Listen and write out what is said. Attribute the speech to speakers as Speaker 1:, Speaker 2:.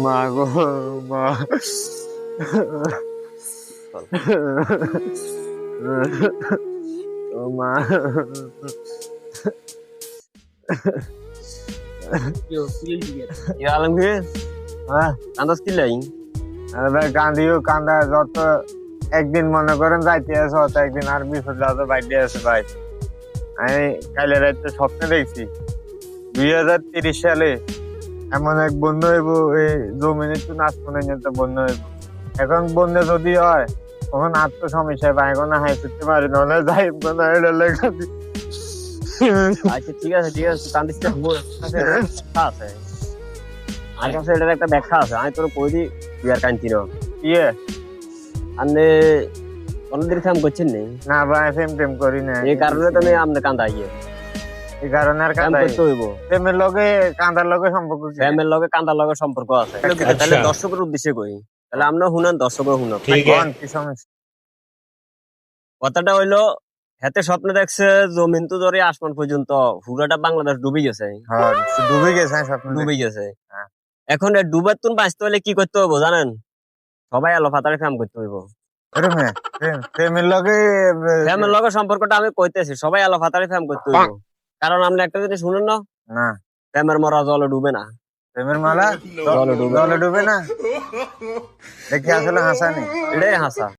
Speaker 1: মা গো মা। ও মা।
Speaker 2: আলমগীর
Speaker 1: হ্যাঁ
Speaker 2: কান্দাস কি লাই?
Speaker 1: আরে ভাই কান্দিও কান্দা যত একদিন মনে করেন যাইতে আছে অত একদিন আর বিপদ যত বাইরে আছে ভাই। আমি কালে রাতে স্বপ্নে দেখছি 2030 সালে এমন এক বন্যা হইব, এই জমিনে একটু নাচ মনে নিতে বন্যা হইব। এখন বন্যা যদি হয় তখন আর তো সমস্যা বা এখন হাই ছুটতে পারি না যাই না এটা লেখা
Speaker 2: আচ্ছা ঠিক আছে কান্দিস না, মোর কাছে ব্যাখ্যা আছে। আমার কাছে এটার একটা ব্যাখ্যা আছে, আমি তোর কই দি তুই আর কান্তি না।
Speaker 1: ইয়ে
Speaker 2: আপনি কোনদিন কাম করছেন নি?
Speaker 1: না ভাই প্রেম টেম করি না,
Speaker 2: এই কারণে তো আমি আপনি কান্দা ইয়ে
Speaker 1: এই কারণে আর
Speaker 2: কাম
Speaker 1: কান্দাই
Speaker 2: করতে হইব।
Speaker 1: প্রেমের লগে কান্দার লগে সম্পর্ক কি?
Speaker 2: ফ্যামিলির লগে কান্দার লগে সম্পর্ক আছে। তাহলে দর্শকের উদ্দেশ্যে কই, তাহলে আপনিও শুনান দর্শকও শুনুক।
Speaker 1: কোন কি সমস্যা?
Speaker 2: কথাটা হইলো, হাতে স্বপ্ন দেখছে জমিন তো ধরে আসমান পর্যন্ত পুরাটা বাংলাদেশ ডুবে গেছে,
Speaker 1: হ্যাঁ ডুবে গেছে স্বপ্ন
Speaker 2: ডুবে গেছে।
Speaker 1: হ্যাঁ।
Speaker 2: এখন এই ডুবার তুন বাঁচতে হলে কি করতে হইব জানেন? সবাই আলো ফাতারে কাম করতে হইব।
Speaker 1: প্রেমের লগে
Speaker 2: ফ্যামিলির লগে সম্পর্কটা আমি কইতেছি, সবাই আলো ফাতারে কাম করতে হইব। কারণ আপনি একটা জিনিস শুনুন না,
Speaker 1: না
Speaker 2: প্রেমের মরা জলে ডুবে না।
Speaker 1: প্রেমের মালা
Speaker 2: জলে ডুবে
Speaker 1: জলে ডুবে না, দেখি আসলে হাসানি
Speaker 2: এটাই হাসা।